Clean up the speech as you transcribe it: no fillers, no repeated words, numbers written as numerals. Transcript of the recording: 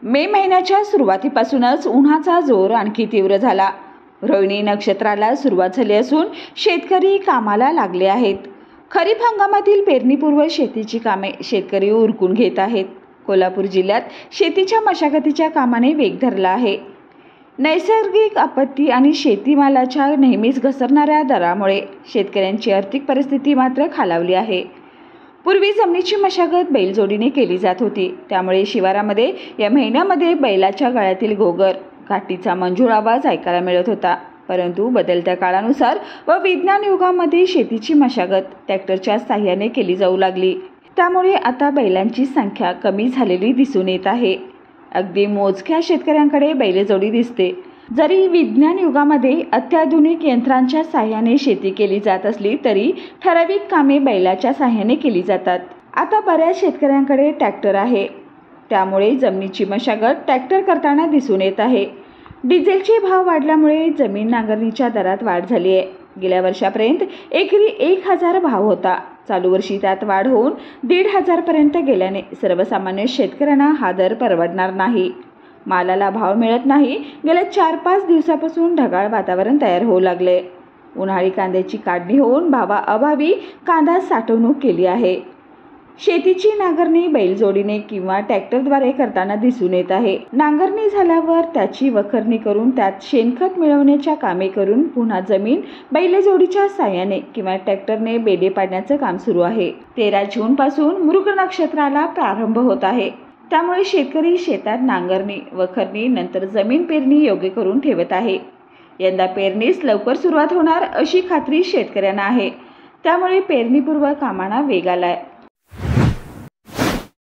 मे महिन्याच्या सुरुवातीपासूनच उन्हाचा जोर आणखी तीव्र झाला। रोहिणी नक्षत्राला सुरुवात झाली असून शेतकरी कामाला लागले आहेत। खरीप हंगामातील पेरणीपूर्व शेतीची कामे शेतकरी उरकून घेत आहेत। कोल्हापूर जिल्ह्यात शेतीच्या मशागतीच्या कामाने वेग धरला आहे। नैसर्गिक आपत्ती आणि शेतीमालाच्या नेहमीच घसरणाऱ्या दरामुळे शेतकऱ्यांची आर्थिक परिस्थिती मात्र खालावली आहे। पूर्वी जमिनीची मशागत बैलजोडीने केली जात होती, त्यामुळे शिवारामध्ये या महिन्यामध्ये बैलाच्या गळ्यातील घोगर, घाटीचा मंजूळ आवाज ऐकायला मिळत होता। परंतु बदलत्या काळानुसार व विज्ञान युगामध्ये शेतीची मशागत ट्रॅक्टरच्या साहाय्याने केली जाऊ लागली, त्यामुळे आता बैलांची संख्या कमी झालेली दिसून येत आहे। अगदी मोजक्या शेतकऱ्यांकडे बैलजोडी दिसते। जरी विज्ञान युगामध्ये अत्याधुनिक यंत्रांच्या साहाय्याने शेती केली जात असली तरी ठराविक कामे बैलाच्या साहाय्याने केली जातात। आता बऱ्याच शेतकऱ्यांकडे ट्रॅक्टर आहे, त्यामुळे जमिनीची मशागत ट्रॅक्टर करताना दिसून येत आहे। डिझेलचे भाव वाढल्यामुळे जमीन नांगरणीच्या दरात वाढ झाली आहे। गेल्या वर्षापर्यंत एकरी 1000 भाव होता, चालू वर्षी त्यात वाढ होऊन 1500 पर्यंत गेल्याने सर्वसामान्य शेतकऱ्यांना हा दर परवडणार नाही। मालाला भाव मिळत नाही। गेल्या 4-5 दिवसापासून ढगाळ वातावरण तयार होऊ लागले। उन्हाळी कांद्याची काढणी होऊन भावाअभावी कांदा साठवणूक केली आहे। शेतीची नांगरणी बैलजोडीने किंवा ट्रॅक्टरद्वारे करताना दिसून येत आहे। नांगरणी झाल्यावर त्याची वखरणी करून त्यात शेणखत मिळवण्याच्या कामे करून पुन्हा जमीन बैलजोडीच्या साहाय्याने किंवा ट्रॅक्टरने बेडे पाडण्याचं काम सुरू आहे। 13 जून पासून मृग नक्षत्राला प्रारंभ होत आहे, त्यामुळे शेतकरी शेतात नांगरणी, वखरणी नंतर जमीन पेरणी योग्य करून ठेवत आहे। यंदा पेरणीस लवकर सुरुवात होणार अशी खात्री शेतकऱ्यांना आहे, त्यामुळे पेरणीपूर्व कामांना वेग आलाय।